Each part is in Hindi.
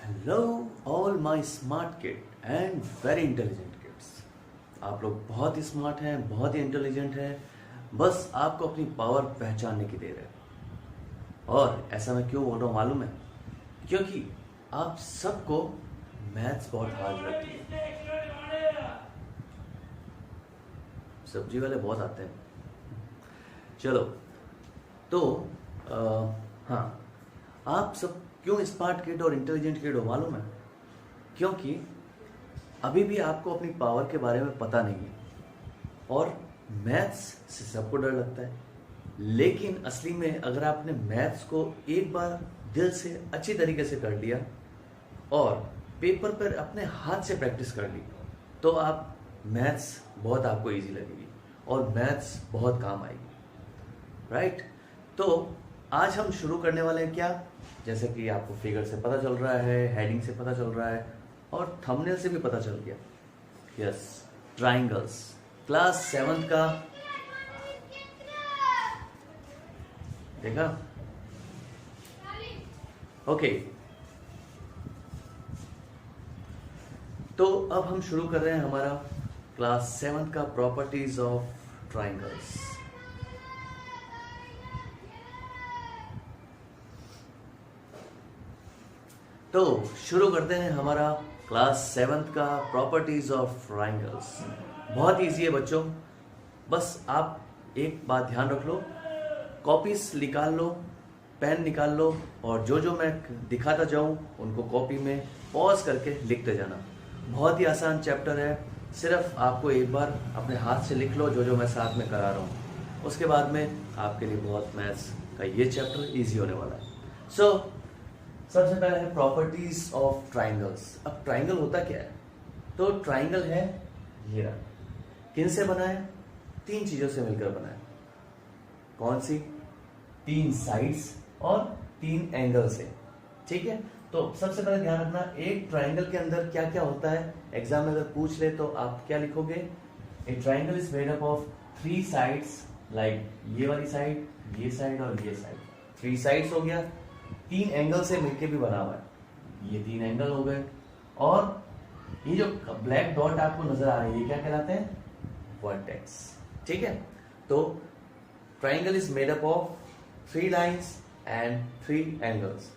Hello all my smart kid and very intelligent kids. आप लोग बहुत ही स्मार्ट हैं, बहुत ही इंटेलिजेंट हैं, बस आपको अपनी पावर पहचानने की देर है। और ऐसा मैं क्यों बोल रहा हूँ मालूम है? क्योंकि आप सबको मैथ्स बहुत हार्ड लगती है। सब्जी वाले बहुत आते हैं। चलो तो हाँ, आप सब क्यों स्मार्ट किड और इंटेलिजेंट किड हो मालूम है? क्योंकि अभी भी आपको अपनी पावर के बारे में पता नहीं है और मैथ्स से सबको डर लगता है। लेकिन असली में अगर आपने मैथ्स को एक बार दिल से अच्छी तरीके से कर लिया और पेपर पर अपने हाथ से प्रैक्टिस कर ली तो आप मैथ्स बहुत आपको इजी लगेगी और मैथ्स बहुत काम आएगी, राइट? तो आज हम शुरू करने वाले हैं क्या? जैसे कि आपको फिगर से पता चल रहा है, हेडिंग से पता चल रहा है और थंबनेल से भी पता चल गया। यस, ट्राइंगल्स, क्लास 7 का देखा? ओके, तो अब हम शुरू कर रहे हैं हमारा क्लास 7 का प्रॉपर्टीज ऑफ ट्राइंगल्स। तो शुरू करते हैं हमारा क्लास 7 का प्रॉपर्टीज ऑफ ट्राइंगल्स। बहुत इजी है बच्चों, बस आप एक बात ध्यान रख लो, कॉपीज निकाल लो, पेन निकाल लो और जो जो मैं दिखाता जाऊं उनको कॉपी में पॉज करके लिखते जाना। बहुत ही आसान चैप्टर है, सिर्फ आपको एक बार अपने हाथ से लिख लो जो जो मैं साथ में करा रहा हूँ। उसके बाद में आपके लिए बहुत मैथ्स का ये चैप्टर इजी होने वाला है। सबसे पहले है प्रॉपर्टीज ऑफ ट्राइंगल्स। अब ट्राइंगल होता क्या है? तो ट्राइंगल है ये रहा। किन से बना है? 3 चीजों से मिलकर बना है। कौन सी? 3 साइड्स और 3 एंगल से। ठीक है, तो सबसे पहले ध्यान रखना, एक ट्राइंगल के अंदर क्या क्या होता है। एग्जाम में अगर पूछ ले तो आप क्या लिखोगे? ए triangle is made up of 3 sides, like ये वाली साइड, ये साइड और ये साइड। 3 साइड्स हो गया, 3 एंगल से मिलके भी बना हुआ है। ये 3 एंगल हो गए और ये जो ब्लैक डॉट आपको नजर आ रही है ये क्या कहलाते हैं? वर्टेक्स। ठीक है, तो triangle is made up of 3 lines and 3 angles.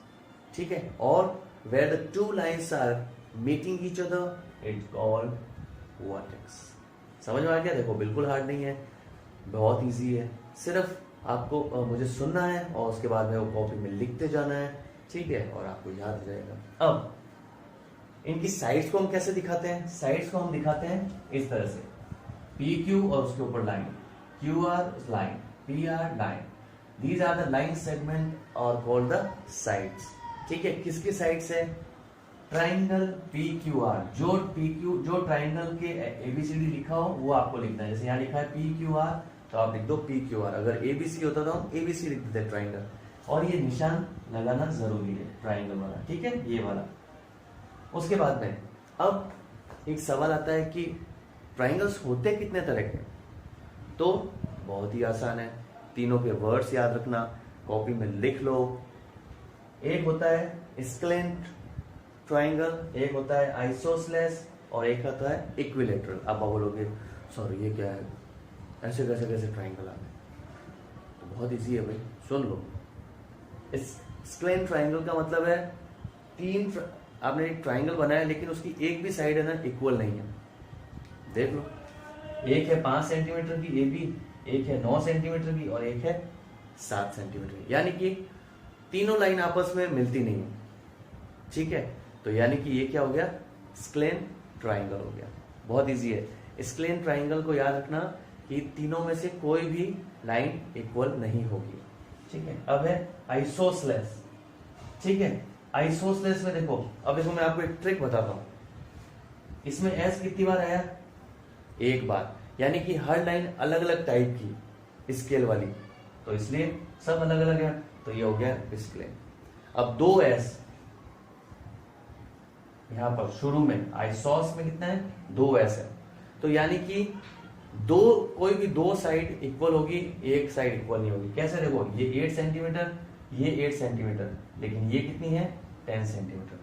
ठीक है, और where the 2 lines are meeting each other it called vertex. समझ में आ गया? देखो बिल्कुल हार्ड नहीं है, बहुत इजी है, सिर्फ आपको मुझे सुनना है और उसके बाद में वो कॉपी में लिखते जाना है। ठीक है, और आपको याद हो जाएगा। अब इनकी साइड्स को हम कैसे दिखाते हैं? साइड्स को हम दिखाते हैं इस तरह से, पी क्यू और उसके ऊपर line, Q R line, P R line. These are the line segment are called the sides. ठीक है, किसकी साइड से? Triangle P Q R. जो ट्राइंगल के एबीसीडी लिखा हो वो आपको लिखना है। जैसे यहाँ लिखा है पी क्यू आर तो आप लिख दो पी क्यू आर। अगर एबीसी होता तो हम एबीसी लिख देते ट्राइंगल, और ये निशान लगाना जरूरी है ट्राइंगल वाला। ठीक है, ये वाला। उसके बाद में अब एक सवाल आता है कि ट्राइंगल्स होते कितने तरह के? तो बहुत ही आसान है, तीनों के वर्ड्स याद रखना, कॉपी में लिख लो। एक होता है स्क्लेंट ट्राइंगल, एक होता है आइसोसेलेस और एक होता है इक्विलेटरल। आप बोलोगे सॉरी ये क्या है, ऐसे कैसे कैसे ट्राइंगल आ गए? तो बहुत इजी है भाई, सुन लो। इस स्क्लेंट ट्राइंगल का मतलब है आपने एक ट्राइंगल बनाया लेकिन उसकी एक भी साइड है ना इक्वल नहीं है। देख लो, एक है 5 सेंटीमीटर की AB, एक है 9 सेंटीमीटर की और एक है 7 सेंटीमीटर की, यानी कि तीनों लाइन आपस में मिलती नहीं है। ठीक है, तो यानी कि ये क्या हो गया? स्क्लेंट ट्राइंगल हो गया। बहुत इजी है, स्क्लेंट ट्राइंगल को याद रखना कि तीनों में से कोई भी लाइन इक्वल नहीं होगी। ठीक है, अब है आइसोसेलेस। ठीक है, आइसोसेलेस में देखो, अब देखो मैं आपको एक ट्रिक बताता हूं। इसमें एस कितनी बार आया? एक बार, यानी कि हर लाइन अलग अलग टाइप की स्केल वाली, तो इसलिए सब अलग अलग है, तो ये हो गया स्क्लेंट। अब 2 एस यहां पर शुरू में, आइसोस में कितना है? 2 एस है, तो यानी कि कोई भी 2 साइड इक्वल होगी, एक साइड इक्वल नहीं होगी। कैसे? देखो ये 8 सेंटीमीटर, ये 8 सेंटीमीटर, लेकिन ये कितनी है? 10 सेंटीमीटर।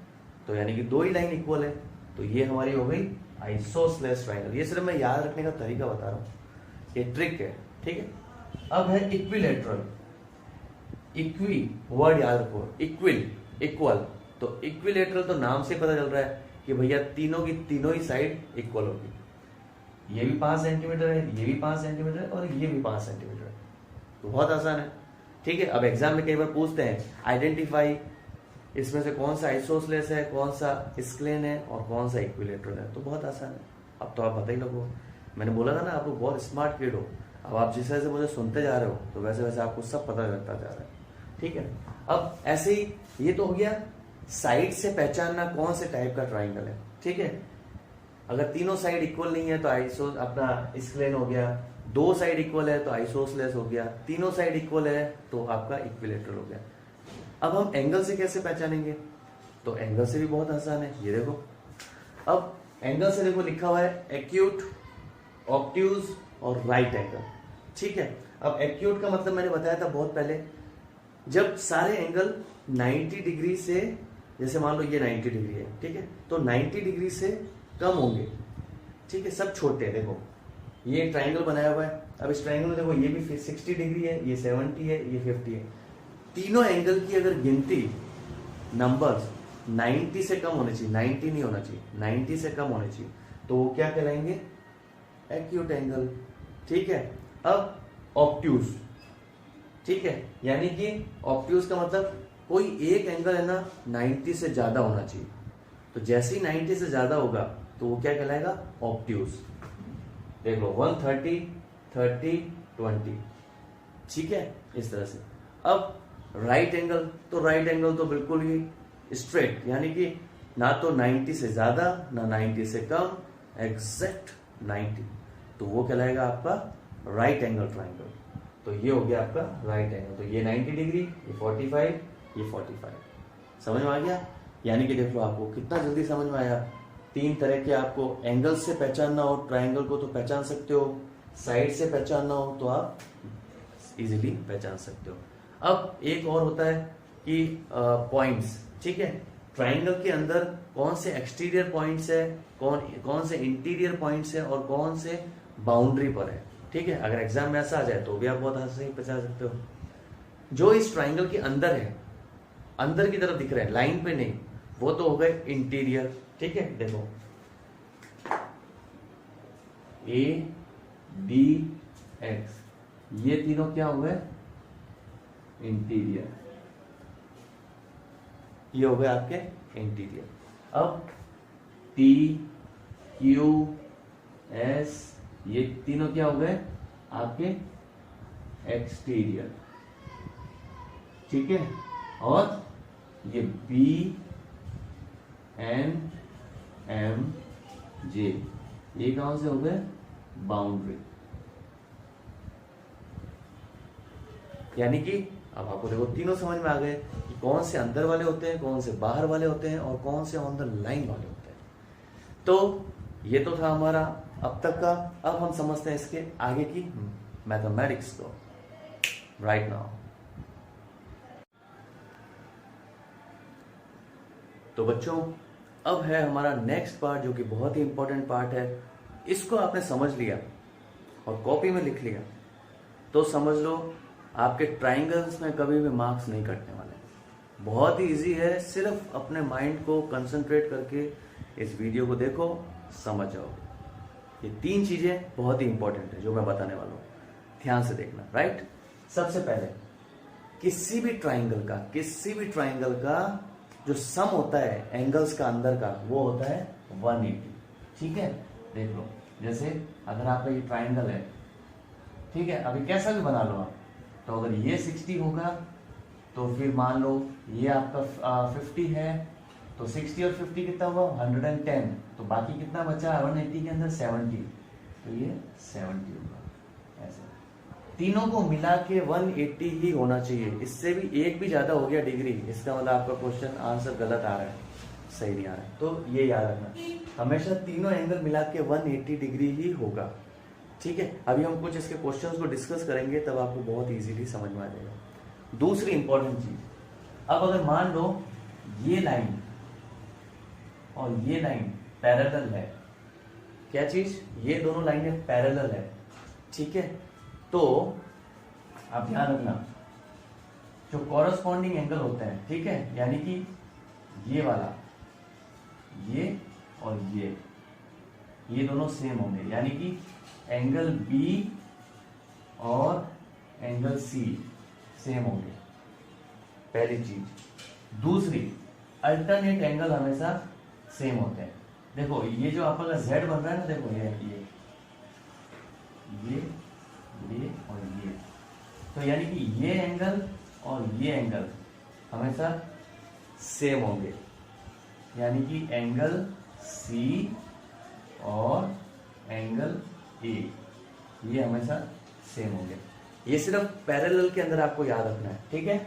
तो यानी कि दो ही लाइन इक्वल है, तो ये हमारी हो गई आइसोसेलेस ट्राइंगल। ये सिर्फ मैं याद रखने का तरीका बता रहा हूँ, ये ट्रिक है, ठीक है। अब है इक्विलेटरल। इक्वी वर्ड याद रखो, इक्विल इक्वल, तो इक्विलेटरल तो नाम से पता चल रहा है कि भैया तीनों की तीनों ही साइड इक्वल होगी। ये भी 5 सेंटीमीटर है, ये भी 5 सेंटीमीटर है और ये भी 5 सेंटीमीटर है, तो बहुत आसान है, ठीक है। अब एग्जाम में कई बार पूछते हैं आइडेंटिफाई, इसमें से कौन सा आइसोसेलेस है, कौन सा स्क्लेन है और कौन सा इक्विलेटरल है, तो बहुत आसान है। अब तो आप पता ही लगो, मैंने बोला था ना आप लोग बहुत स्मार्ट किड हो। अब आप जिस तरह से मुझे सुनते जा रहे हो तो वैसे वैसे आपको सब पता लगता जा रहा है, ठीक है। अब ऐसे ही ये तो हो गया साइड से पहचानना कौन से टाइप का ट्राइंगल है, ठीक है। अगर तीनों साइड इक्वल नहीं है तो आइसो अपना स्क्लेन हो गया, दो साइड इक्वल है तो आइसोसेलेस हो गया, तीनों साइड इक्वल है तो आपका इक्विलेटरल हो गया। अब हम एंगल से कैसे पहचानेंगे, तो एंगल से भी बहुत आसान है, ये देखो। अब एंगल से देखो लिखा हुआ है एक्यूट, ऑब्ट्यूज और राइट एंगल, ठीक है। अब एक्यूट का मतलब मैंने बताया था बहुत पहले, जब सारे एंगल 90 डिग्री से, जैसे मान लो ये 90 डिग्री है, ठीक है, तो 90 डिग्री से कम होंगे, ठीक है, सब छोटे हैं। देखो ये ट्राइंगल बनाया हुआ है, अब इस ट्राइंगल में देखो ये भी 60 डिग्री है, ये 70 है, ये 50 है। तीनों एंगल की अगर गिनती नंबर्स 90 से कम होने चाहिए, 90 नहीं होना चाहिए, 90 से कम होने चाहिए, तो वो क्या कहलाएंगे, एक्यूट एंगल, ठीक है। अब ऑब्ट्यूज, ठीक है, यानी कि ऑब्ट्यूज का मतलब कोई एक एंगल है ना 90 से ज्यादा होना चाहिए, तो जैसे ही 90 से ज्यादा होगा तो वो क्या कहलाएगा, ऑब्ट्यूज। देख लो 130, 30, 20, ठीक है, इस तरह से। अब राइट एंगल, तो राइट एंगल तो बिल्कुल ही स्ट्रेट, यानी कि ना तो 90 से ज्यादा ना 90 से कम, एग्जैक्ट 90, तो वो कहलाएगा आपका राइट एंगल ट्राइंगल। तो ये हो गया आपका राइट एंगल, तो ये 90 डिग्री, ये 45, ये 45, समझ में आ गया। यानी कि देख लो आपको कितना जल्दी समझ में आया। तीन तरह के आपको एंगल से पहचानना हो ट्राइंगल को तो पहचान सकते हो, साइड से पहचानना हो तो आप इजीली पहचान सकते हो। अब एक और होता है कि पॉइंट्स, ठीक है, ट्राइंगल के अंदर कौन से एक्सटीरियर पॉइंट्स है, कौन से इंटीरियर पॉइंट्स है और कौन से बाउंड्री पर है, ठीक है। अगर एग्जाम में ऐसा आ जाए तो भी आप बहुत आसानी से पहचान सकते हो। जो इस ट्राइंगल के अंदर है, अंदर की तरफ दिख रहे हैं, लाइन पे नहीं, वो तो हो गए इंटीरियर, ठीक है। देखो ए बी एक्स, ये तीनों क्या हो गए, इंटीरियर, ये हो गए आपके इंटीरियर। अब पी क्यू एस, ये तीनों क्या हो गए आपके एक्सटीरियर, ठीक है। और ये बी एन एम जे, ये कहां से हो गए, बाउंड्री। यानी कि अब आपको देखो तीनों समझ में आ गए कि कौन से अंदर वाले होते हैं, कौन से बाहर वाले होते हैं और कौन से ऑन द लाइन वाले होते हैं। तो ये तो था हमारा अब तक का। अब हम समझते हैं इसके आगे की मैथमेटिक्स को राइट नाउ। तो बच्चों अब है हमारा नेक्स्ट पार्ट जो कि बहुत ही इंपॉर्टेंट पार्ट है। इसको आपने समझ लिया और कॉपी में लिख लिया तो समझ लो आपके ट्राइंगल्स में कभी भी मार्क्स नहीं कटने वाले। बहुत ही इजी है, सिर्फ अपने माइंड को कंसंट्रेट करके इस वीडियो को देखो, समझ जाओ। ये तीन चीजें बहुत ही इंपॉर्टेंट है जो मैं बताने वाला हूं, ध्यान से देखना, राइट। सबसे पहले किसी भी ट्राइंगल का जो सम होता है एंगल्स का अंदर का वो होता है 180, ठीक है। देख लो जैसे अगर आपका ये ट्राइंगल है, ठीक है, अभी कैसा भी बना लो आप, तो अगर ये 60 होगा तो फिर मान लो ये आपका 50 है, तो 60 और 50 कितना हुआ 110, तो बाकी कितना बचा 180 के अंदर 70, तो ये 70 होगा। ऐसे तीनों को मिला के 180 ही होना चाहिए, इससे भी एक भी ज्यादा हो गया डिग्री, इसका मतलब आपका क्वेश्चन आंसर गलत आ रहा है, सही नहीं आ रहा है। तो ये याद रखना, हमेशा तीनों एंगल मिला के 180 डिग्री ही होगा, ठीक है। अभी हम कुछ इसके क्वेश्चंस को डिस्कस करेंगे तब आपको बहुत इजीली समझ में आ जाएगा। दूसरी इंपॉर्टेंट चीज, अब अगर मान लो ये लाइन और ये लाइन पैरेलल है। क्या चीज? ये दोनों लाइनें पैरेलल है, ठीक है। तो आप ध्यान रखना, जो कॉरस्पॉन्डिंग एंगल होते हैं, ठीक है, यानी कि ये वाला, ये और ये दोनों सेम होंगे, यानी कि एंगल बी और एंगल सी सेम होंगे, पहली चीज। दूसरी, अल्टरनेट एंगल हमेशा सेम होते हैं। देखो ये जो आपका Z बन रहा है ना, देखो ये और ये, तो यानी कि ये एंगल और ये एंगल हमेशा सेम होंगे, यानी कि एंगल C और एंगल A ये हमेशा सेम होंगे। ये सिर्फ पैरेलल के अंदर आपको याद रखना है, ठीक है।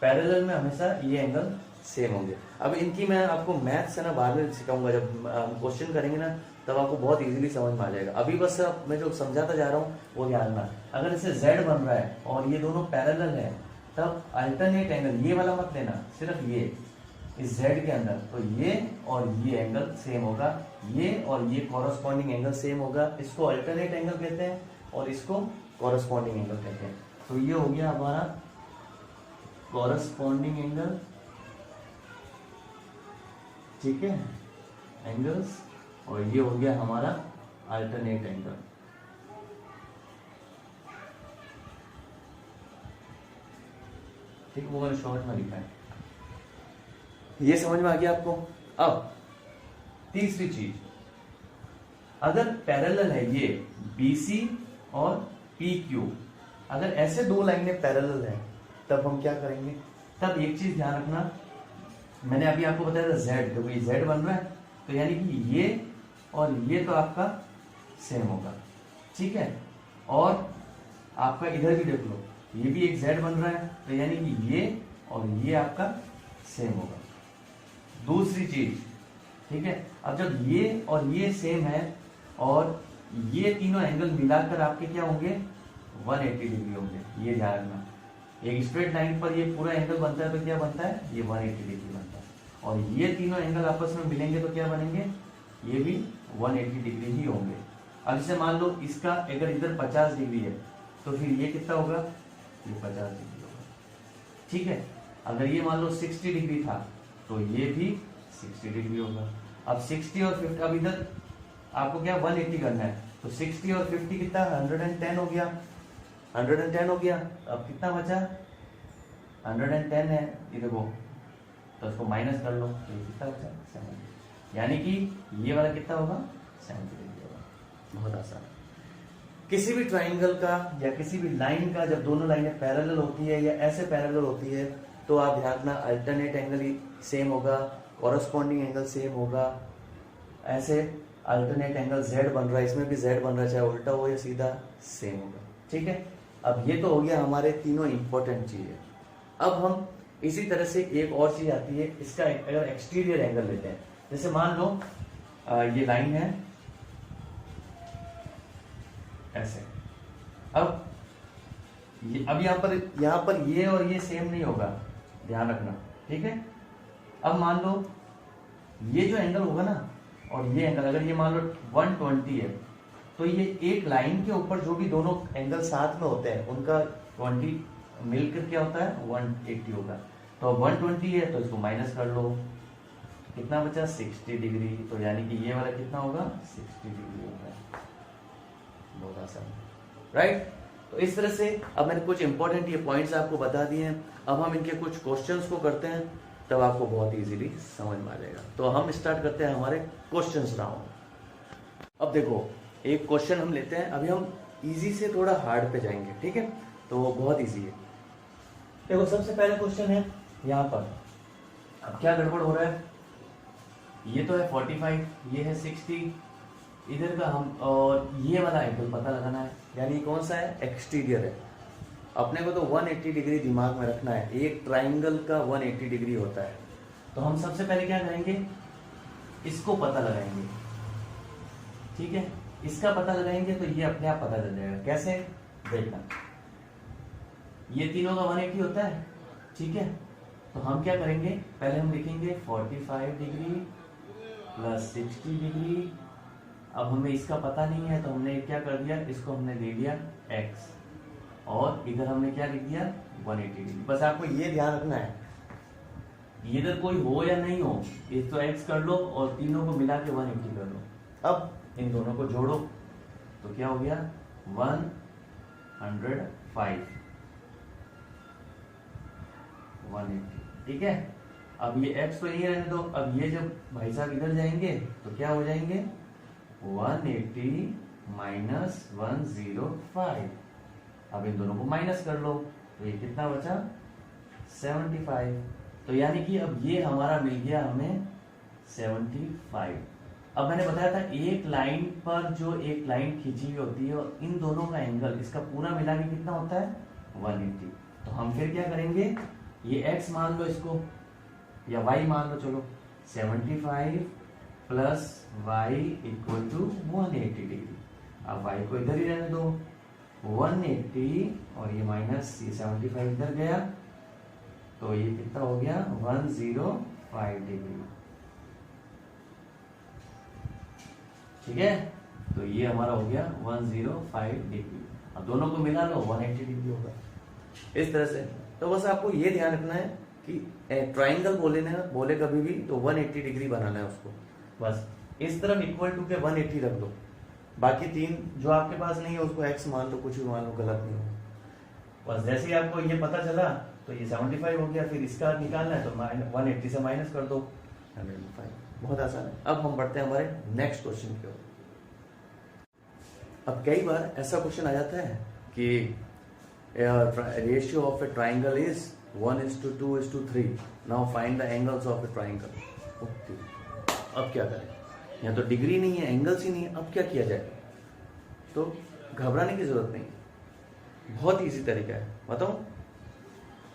पैरेलल में हमेशा ये एंगल सेम होंगे। अब इनकी मैं आपको मैथ से ना बाद में सिखाऊंगा, जब हम क्वेश्चन करेंगे ना तब आपको बहुत इजीली समझ में आ जाएगा। अभी बस मैं जो समझाता जा रहा हूँ वो ध्यान रखना। अगर इसे Z बन रहा है और ये दोनों पैरेलल है, तब अल्टरनेट एंगल, ये वाला मत लेना, सिर्फ ये इस Z के अंदर, तो ये और ये एंगल सेम होगा, ये और ये कॉरस्पॉन्डिंग एंगल सेम होगा। इसको अल्टरनेट एंगल कहते हैं और इसको कॉरस्पॉन्डिंग एंगल कहते हैं। तो ये हो गया हमारा कॉरस्पॉन्डिंग एंगल, ठीक है, एंगल्स, और ये हो गया हमारा अल्टरनेट एंगल। ठीक है, वो मैंने शॉर्ट में लिखा है। ये समझ में आ गया आपको। अब तीसरी चीज, अगर पैरेलल है ये BC और PQ, अगर ऐसे दो लाइनें पैरेलल है तब हम क्या करेंगे? तब एक चीज ध्यान रखना, मैंने अभी आपको बताया था Z, देखो ये Z बन रहा है, तो यानी कि ये और ये तो आपका सेम होगा, ठीक है। और आपका इधर भी देख लो, ये भी एक Z बन रहा है, तो यानी कि ये और ये आपका सेम होगा। दूसरी चीज, ठीक है, अब जब ये और ये सेम है और ये तीनों एंगल मिलाकर आपके क्या होंगे? 180 डिग्री होंगे। ये ध्यान रखना, एक स्ट्रेट लाइन पर ये पूरा एंगल बनता है तो क्या बनता है? ये 180 डिग्री बनता है। और ये तीनों एंगल आपस में मिलेंगे तो क्या बनेंगे? ये भी 180 डिग्री ही होंगे। अब इसे मान लो इसका अगर इधर 50 डिग्री है तो फिर ये कितना होगा? ये 50 डिग्री होगा, ठीक है। अगर ये मान लो 60 डिग्री था तो ये भी 60 डिग्री होगा। अब 60 और 50, अब इधर आपको क्या 180 करना है, तो 60 और 50 कितना? 110 हो गया, 110 हो गया। अब कितना बचा? 110 है, ये देखो, तो उसको माइनस कर लो, तो ये कितना बचा? 70। यानी कि ये वाला कितना होगा? 70 डिग्री होगा। बहुत आसान। किसी भी ट्राइंगल का या किसी भी लाइन का जब दोनों लाइनें पैरेलल होती है या ऐसे पैरेलल होती है तो आप ध्यान रखना, अल्टरनेट एंगल ही सेम होगा, कॉरस्पॉन्डिंग एंगल सेम होगा। ऐसे अल्टरनेट एंगल Z बन रहा है, इसमें भी Z बन रहा है, चाहे उल्टा हो या सीधा, सेम होगा, ठीक है। अब ये तो हो गया हमारे तीनों इंपॉर्टेंट चीजें। अब हम इसी तरह से एक और चीज आती है, इसका अगर एक्सटीरियर एंगल लेते हैं, जैसे मान लो ये लाइन है ऐसे। अब यहाँ पर ये और ये सेम नहीं होगा, ध्यान रखना, ठीक है। अब मान लो ये जो एंगल होगा ना और ये एंगल, अगर ये मान लो 120 है तो ये एक लाइन के ऊपर जो भी दोनों एंगल साथ में होते हैं उनका 20 मिलकर क्या होता है? 180 होगा। तो 120 है तो इसको माइनस कर लो, कितना बचा? 60 डिग्री। तो यानी कि ये वाला कितना होगा? 60 डिग्री होगा। बहुत आसान, राइट। तो इस तरह से अब मैंने कुछ इंपॉर्टेंट ये पॉइंट्स आपको बता दिए हैं। अब हम इनके कुछ क्वेश्चंस को करते हैं, तब आपको बहुत इजीली समझ में आ जाएगा। तो हम स्टार्ट करते हैं हमारे क्वेश्चंस राउंड। अब देखो, एक क्वेश्चन हम लेते हैं, अभी हम इजी से थोड़ा हार्ड पे जाएंगे, ठीक है। तो वो बहुत इजी है। देखो सबसे पहला क्वेश्चन है यहाँ पर, अब क्या गड़बड़ हो रहा है? ये तो है 45, ये है 60, इधर का हम, और ये वाला एंगल पता लगाना है, यानी कौन सा है? एक्सटीरियर है। अपने को तो 180 डिग्री दिमाग में रखना है, एक ट्राइंगल का 180 डिग्री होता है। तो हम सबसे पहले क्या करेंगे? इसको पता लगाएंगे, ठीक है। इसका पता लगाएंगे तो ये अपने आप पता चल जाएगा। कैसे? देखना, ये तीनों का 180 होता है, ठीक है। तो हम क्या करेंगे? पहले हम लिखेंगे 45 डिग्री प्लस 60 डिग्री। अब हमें इसका पता नहीं है तो हमने क्या कर दिया, इसको हमने ले लिया x और इधर हमने क्या लिख दिया 180 डिग्री। बस आपको ये ध्यान रखना है, इधर कोई हो या नहीं हो, ये तो x कर लो और तीनों को मिला के 180 कर लो। अब इन दोनों को जोड़ो तो क्या हो गया 105 180, ठीक है। अब ये x तो यही रहने दो। अब ये जब भाई साहब इधर जाएंगे तो क्या हो जाएंगे 180 माइनस 105। अब इन दोनों को माइनस कर लो तो ये कितना बचा 75। तो यानी कि अब ये हमारा मिल गया हमें 75। अब मैंने बताया था एक लाइन पर जो एक लाइन खींची हुई होती है और इन दोनों का एंगल इसका पूरा मिला के कितना होता है 180। तो हम फिर क्या करेंगे, ये x मान लो इसको या y मान लो, चलो 75 plus y equal to 180 degree. अब y को इधर ही रहने दो 180 और ये माइनस ये 75 इधर गया तो ये कितना हो गया 105 डिग्री, ठीक है। तो ये हमारा हो गया 105 डिग्री। अब दोनों को मिला लो 180 डिग्री होगा इस तरह से। तो बस आपको ये ध्यान रखना है कि ट्राइंगल बोले कभी भी तो 180 डिग्री बनाना है उसको। बस इस तरफ इक्वल टू के 180 रख दो, बाकी तीन जो आपके पास नहीं है उसको x मान लो, कुछ भी मान लो, गलत नहीं हो। बस जैसे ही आपको ये पता चला तो ये 75 हो गया, फिर इसका निकालना है तो 180 से माइनस कर दो 105। बहुत आसान है। अब हम बढ़ते हैं हमारे नेक्स्ट क्वेश्चन की ओर। अब कई बार ऐसा क्वेश्चन आ जाता है कि ratio of A triangle is 1:2:3, now find the angles of A triangle. Okay, अब क्या करें, यहाँ तो डिग्री नहीं है, एंगल्स ही नहीं है, अब क्या किया जाए। तो घबराने की जरूरत नहीं, बहुत इजी तरीका है, बताओ।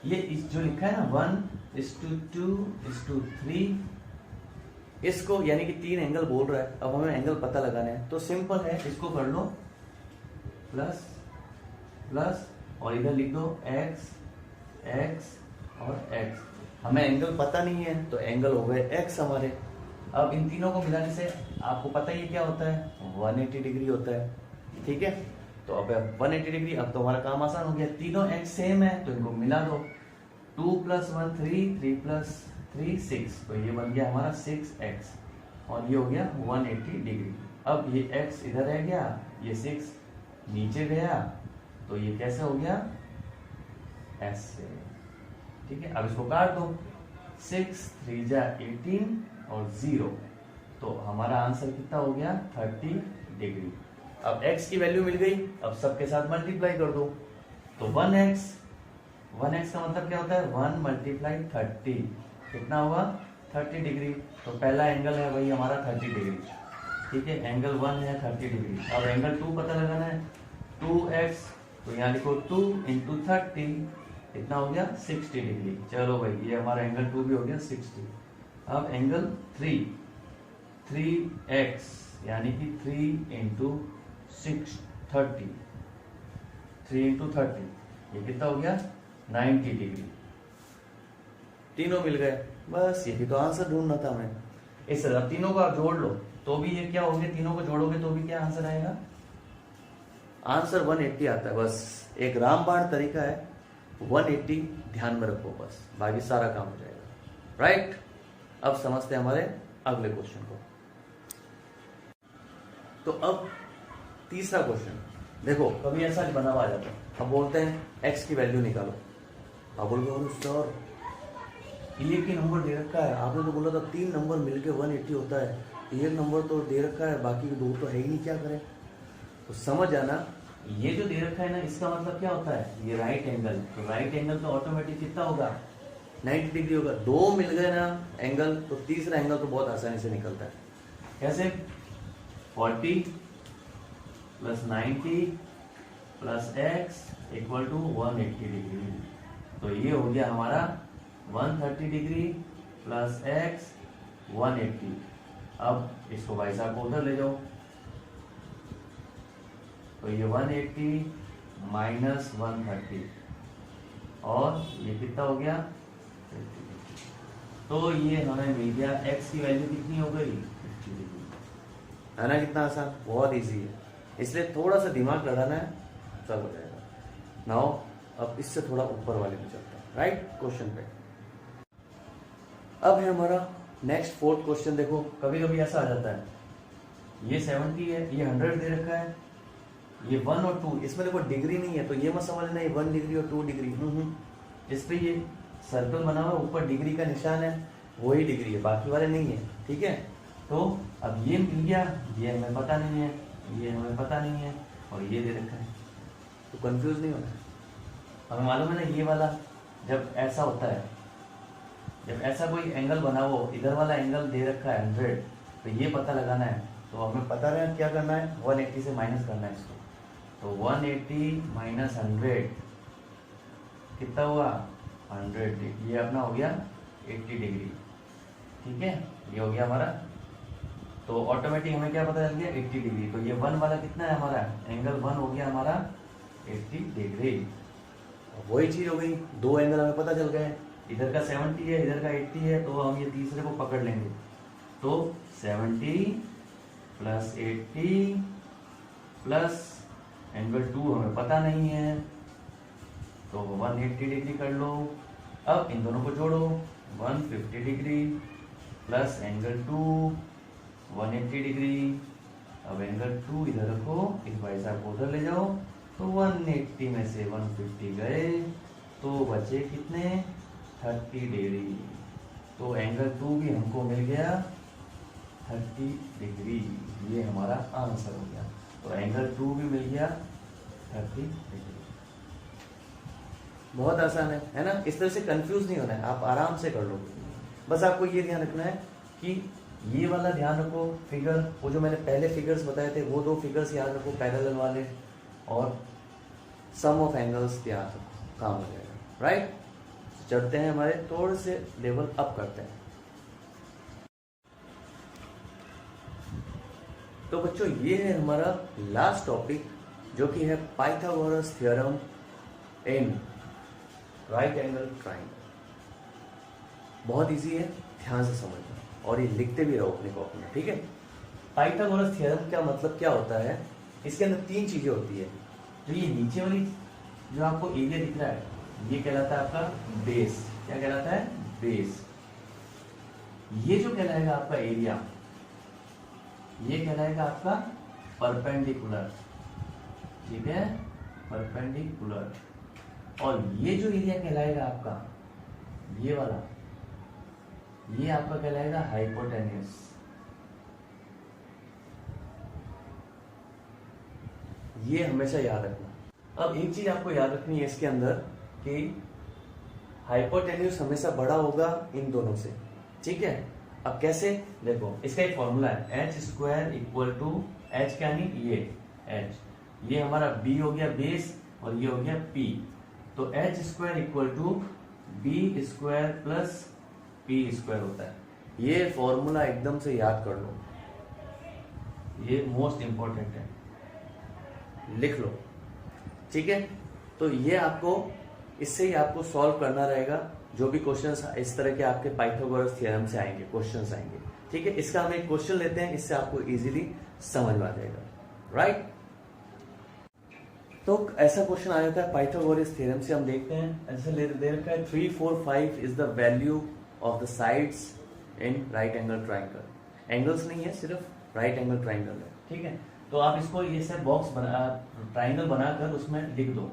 ये इस जो लिखा है ना 1:2:3, इसको यानी कि 3 एंगल बोल रहा है, अब हमें एंगल पता लगाना है। तो सिंपल है, इसको कर लो प्लस प्लस और इधर लिख दो x x और x। हमें एंगल पता नहीं है तो एंगल हो गए x हमारे। अब इन तीनों को मिलाने से आपको पता ही क्या होता है 180 डिग्री होता है, ठीक है। तो अब 180 डिग्री, अब तो हमारा काम आसान हो गया, तीनों x सेम है तो इनको मिला दो। 2 + 1 3, 3 + 3 6, तो ये बन गया हमारा 6x और ये हो गया 180 डिग्री। अब ये x इधर रह गया, ये 6 नीचे गया तो ये कैसे हो गया ऐसे, ठीक है। अब इसको काट दो, 6 3 × 18 और 0, तो हमारा आंसर कितना हो गया 30 डिग्री। अब x की वैल्यू मिल गई, अब सबके साथ मल्टीप्लाई कर दो तो 1x का मतलब क्या होता है 1 × 30, कितना हुआ 30 डिग्री। तो पहला एंगल है वही हमारा 30 डिग्री, ठीक है। एंगल 1 है 30 डिग्री। अब एंगल 2 पता लगाना है, 2x, तो यहाँ लिखो 2 × 30, कितना हो गया 60 डिग्री। चलो भाई, ये हमारा एंगल 2 भी हो गया 60। अब एंगल 3, 3x यानी कि 3 × 6 30, 3 × 30, ये कितना हो गया 90 डिग्री। तीनों मिल गए, बस यही तो आंसर ढूंढना था हमें। इस तरह तीनों को आप जोड़ लो तो भी ये क्या होंगे, तीनों को जोड़ोगे तो भी क्या आंसर आएगा, आंसर 180 आता है। बस एक रामबाण तरीका है, 180 ध्यान में रखो, बस बाकी सारा काम हो जाएगा, राइट। अब समझते हैं हमारे अगले क्वेश्चन को। तो अब तीसरा क्वेश्चन देखो, कभी ऐसा बना हुआ आ जाता है, अब बोलते हैं x की वैल्यू निकालो। आप बोलोगे सर एक ही नंबर दे रखा है, आपने तो बोला था 3 नंबर मिलके 180 होता है, एक नंबर तो दे रखा है, बाकी 2 तो है ही नहीं, क्या करें। तो समझ आना, ये जो दे रखा है ना, इसका मतलब क्या होता है, ये राइट एंगल, तो राइट एंगल तो ऑटोमेटिक कितना होगा 90 डिग्री होगा। 2 मिल गए ना एंगल, तो तीसरा एंगल तो बहुत आसानी से निकलता है। कैसे, 40 + 90 + x = 180 डिग्री। तो ये हो गया हमारा 130 डिग्री + x 180। अब इसको भाई साहब को उधर ले जाओ, तो ये 180 - 130 और ये कितना हो गया तो ये हमें मिल गया x की वैल्यू कितनी हो गई 50 डिग्री, है ना? कितना आसान, बहुत इजी है, इसलिए थोड़ा सा दिमाग लगाना है, सब हो जाएगा। नाउ अब इससे थोड़ा ऊपर वाले में चलते हैं, राइट क्वेश्चन पे। अब है हमारा नेक्स्ट फोर्थ क्वेश्चन। देखो कभी कभी ऐसा आ जाता है, ये 70 है, ये 100 दे रखा है, ये 1 और 2, इसमें देखो डिग्री नहीं है, तो ये मत समझना ये 1 डिग्री और 2 डिग्री, जिस पे ये सर्कल बना हुआ है ऊपर डिग्री का निशान है वही डिग्री है, बाकी वाले नहीं है, ठीक है? तो अब ये मिल गया, ये हमें पता नहीं है, ये हमें पता नहीं है, और ये दे रखा है, तो कंफ्यूज नहीं होना है। हमें मालूम है ना, ये वाला जब ऐसा होता है, जब ऐसा कोई एंगल बना हो, इधर वाला एंगल दे रखा है 100, तो ये पता लगाना है, तो हमें पता है क्या करना है, 180 से माइनस करना है इसको। तो 180 माइनस 100 कितना हुआ 100, ये अपना हो गया 80 डिग्री, ठीक है? ये हो गया हमारा, तो ऑटोमेटिक हमें क्या पता चल गया 80 डिग्री, तो ये 1 वाला कितना है हमारा, एंगल 1 हो गया हमारा 80 डिग्री। वही चीज हो गई, दो एंगल हमें पता चल गए, इधर का 70 है, इधर का 80 है, तो हम ये तीसरे को पकड़ लेंगे, तो 70 प्लस 80 प्लस एंगल 2 हमें पता नहीं है, तो 180 डिग्री कर लो। अब इन दोनों को जोड़ो, 150 डिग्री प्लस एंगल 2 180 डिग्री, अब एंगल 2 इधर रखो, इस भाई साहब को उधर ले जाओ, तो 180 में से 150 गए, तो बचे कितने 30 डिग्री, तो एंगल 2 भी हमको मिल गया 30 डिग्री, ये हमारा आंसर हो गया। तो एंगल 2 भी मिल गया 30 डिग्री। बहुत आसान है ना? इस तरह से कंफ्यूज नहीं होना है, आप आराम से कर लो। बस आपको ये ध्यान रखना है कि ये वाला ध्यान रखो, फिगर, वो जो मैंने पहले फिगर्स बताए थे वो 2 फिगर्स याद रखो पैरेलल वाले, और सम ऑफ एंगल्स याद रखो, काम हो जाएगा, राइट? चढ़ते हैं, हमारे थोड़े से लेवल अप करते हैं। तो बच्चों ये है हमारा लास्ट टॉपिक, जो कि है Pythagoras theorem in right angle triangle. बहुत इजी है, ध्यान से समझना, और ये लिखते भी रहो अपने कॉपी में, ठीक है? पाइथागोरस थ्योरम का मतलब क्या होता है, इसके अंदर 3 चीजें होती है। तो ये नीचे वाली जो आपको एरिया दिख रहा है, ये कहलाता है आपका बेस। क्या कहलाता है? बेस। ये जो कहलाएगा आपका एरिया, ये कहलाएगा आपका परपेंडिकुलर, ठीक है? परपेंडिकुलर। और ये जो एरिया कहलाएगा आपका, ये वाला, ये आपका कहलाएगा हाइपोटेन्यूस। ये हमेशा याद रखना। अब एक चीज आपको याद रखनी है इसके अंदर, कि हाइपोटेन्यूस हमेशा बड़ा होगा इन दोनों से, ठीक है? अब कैसे, देखो इसका एक फॉर्मूला है, h² इक्वल टू, h क्या नहीं, ये h, ये हमारा b हो गया बेस, और ये हो गया p, तो h² equal to b² plus p² होता है। ये फॉर्मूला एकदम से याद कर लो, ये मोस्ट इंपॉर्टेंट है, लिख लो, ठीक है? तो ये आपको, इससे ही आपको सॉल्व करना रहेगा जो भी क्वेश्चंस इस तरह के आपके पाइथागोरस थ्योरम से आएंगे, क्वेश्चंस आएंगे, ठीक है? इसका हम एक क्वेश्चन लेते हैं, इससे आपको इजीली समझ में आ जाएगा, राइट? तो ऐसा क्वेश्चन आ जाता है पाइथागोरस थ्योरम से, हम देखते हैं। ऐसे दे रखा है 3, 4, 5 is the value of the sides in right angle triangle. Angles नहीं है, सिर्फ राइट एंगल ट्राइंगल है, ठीक है? तो आप इसको ये से बॉक्स बना, ट्राइंगल बनाकर उसमें लिख दो,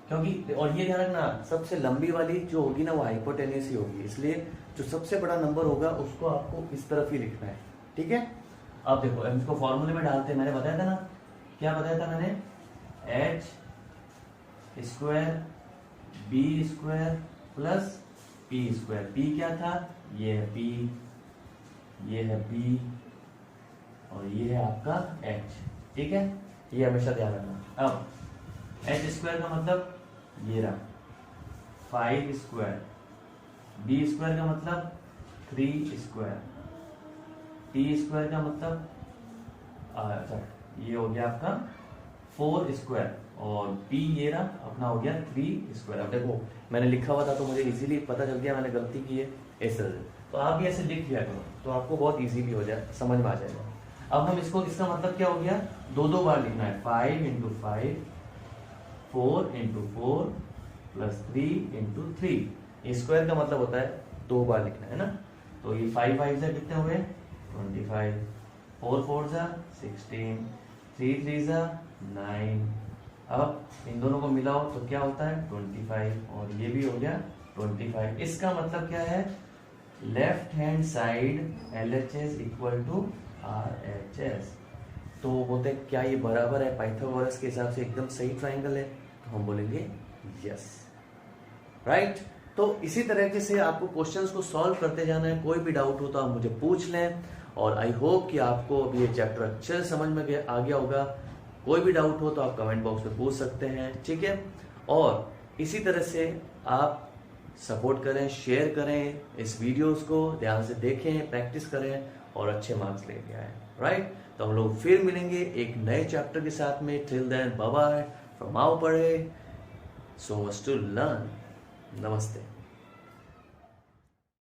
क्योंकि, और ये ध्यान रखना, सबसे लंबी वाली जो होगी ना वो हाइपोटेन्यूस ही होगी, इसलिए जो सबसे बड़ा नंबर होगा उसको आपको इस तरफ ही लिखना है, ठीक है? अब देखो इसको फॉर्मूले में डालते हैं, मैंने बताया था ना, क्या बताया था मैंने, h² b² plus p²। p क्या था, ये है p, ये है p, और ये है आपका h, ठीक है? ये हमेशा ध्यान रखना। अब h² का मतलब ये रहा 5², b² का मतलब 3², t² का मतलब, अच्छा ये हो गया आपका 4², और p ये रहा अपना हो गया 3²। अब देखो मैंने लिखा हुआ था तो मुझे इजीली पता चल गया मैंने गलती की है, इस तरह से। तो आप भी ऐसे लिख लिया करो, तो आपको बहुत इजीली हो जाए, समझ में आ जाएगा। अब हम इसको, इसका मतलब क्या हो गया, दो बार लिखना है, 5 into 5, 4 into 4 plus 3 into 3। Square का मतलब होता है 2 बार लिखना है ना। तो ये 5 5 से कितने हुए 25, 4 4 जा 16, 3 3 जा 9। अब इन दोनों को मिलाओ तो क्या होता है 25, और ये भी हो गया 25। इसका मतलब क्या है, left hand side LHS equal to RHS। तो बोलते हैं क्या ये बराबर है, पाइथागोरस के हिसाब से एकदम सही ट्राइंगल है, तो हम बोलेंगे यस, राइट। तो इसी तरीके से आपको क्वेश्चंस को सॉल्व करते जाना है। कोई भी डाउट हो तो आप मुझे पूछ लें, और आई होप कि आपको अभी ये चैप्टर अच्छे से समझ में आ गया होगा। कोई भी डाउट हो तो आप कमेंट बॉक्स में पूछ सकते हैं, ठीक है। और इसी तरह से आप सपोर्ट करें, शेयर करें इस वीडियोस को, ध्यान से देखें, प्रैक्टिस करें और अच्छे मार्क्स लेके आए, राइट। तो हम लोग फिर मिलेंगे एक नए चैप्टर के साथ में। Till then bye bye from our पढ़े, सो मच टू लर्न। नमस्ते।